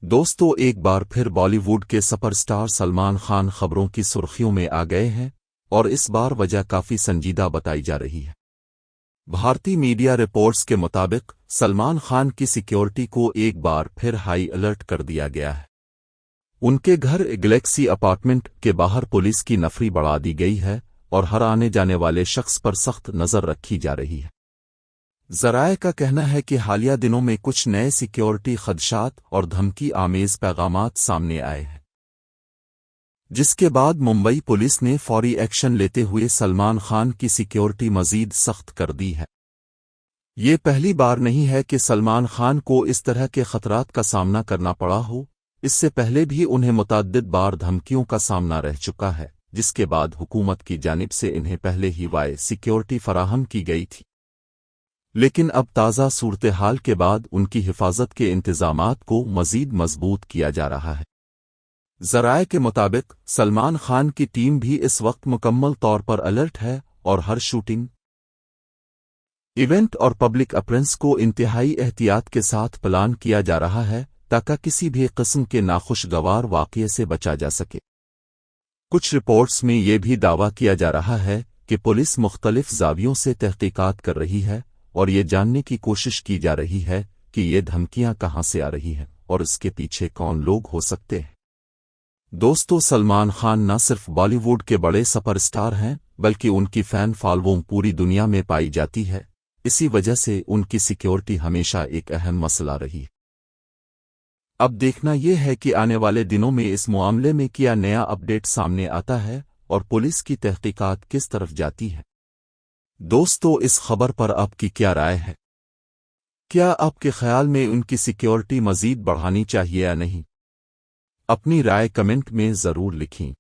دوستو ایک بار پھر بالی ووڈ کے سپر سٹار سلمان خان خبروں کی سرخیوں میں آ گئے ہیں اور اس بار وجہ کافی سنجیدہ بتائی جا رہی ہے۔ بھارتی میڈیا رپورٹس کے مطابق سلمان خان کی سیکیورٹی کو ایک بار پھر ہائی الرٹ کر دیا گیا ہے۔ ان کے گھر گلیکسی اپارٹمنٹ کے باہر پولیس کی نفری بڑھا دی گئی ہے اور ہر آنے جانے والے شخص پر سخت نظر رکھی جا رہی ہے۔ ذرائع کا کہنا ہے کہ حالیہ دنوں میں کچھ نئے سیکیورٹی خدشات اور دھمکی آمیز پیغامات سامنے آئے ہیں، جس کے بعد ممبئی پولیس نے فوری ایکشن لیتے ہوئے سلمان خان کی سیکیورٹی مزید سخت کر دی ہے۔ یہ پہلی بار نہیں ہے کہ سلمان خان کو اس طرح کے خطرات کا سامنا کرنا پڑا ہو، اس سے پہلے بھی انہیں متعدد بار دھمکیوں کا سامنا رہ چکا ہے، جس کے بعد حکومت کی جانب سے انہیں پہلے ہی سیکیورٹی فراہم کی گئی تھی۔ لیکن اب تازہ صورتحال کے بعد ان کی حفاظت کے انتظامات کو مزید مضبوط کیا جا رہا ہے۔ ذرائع کے مطابق سلمان خان کی ٹیم بھی اس وقت مکمل طور پر الرٹ ہے اور ہر شوٹنگ، ایونٹ اور پبلک اپیرنس کو انتہائی احتیاط کے ساتھ پلان کیا جا رہا ہے تاکہ کسی بھی قسم کے ناخوشگوار واقعے سے بچا جا سکے۔ کچھ رپورٹس میں یہ بھی دعویٰ کیا جا رہا ہے کہ پولیس مختلف زاویوں سے تحقیقات کر رہی ہے اور یہ جاننے کی کوشش کی جا رہی ہے کہ یہ دھمکیاں کہاں سے آ رہی ہیں اور اس کے پیچھے کون لوگ ہو سکتے ہیں۔ دوستو سلمان خان نہ صرف بالی ووڈ کے بڑے سپر سٹار ہیں بلکہ ان کی فین فالوئنگ پوری دنیا میں پائی جاتی ہے، اسی وجہ سے ان کی سیکیورٹی ہمیشہ ایک اہم مسئلہ رہی۔ اب دیکھنا یہ ہے کہ آنے والے دنوں میں اس معاملے میں کیا نیا اپڈیٹ سامنے آتا ہے اور پولیس کی تحقیقات کس طرف جاتی ہے۔ دوستو اس خبر پر آپ کی کیا رائے ہے؟ کیا آپ کے خیال میں ان کی سیکیورٹی مزید بڑھانی چاہیے یا نہیں؟ اپنی رائے کمنٹ میں ضرور لکھیں۔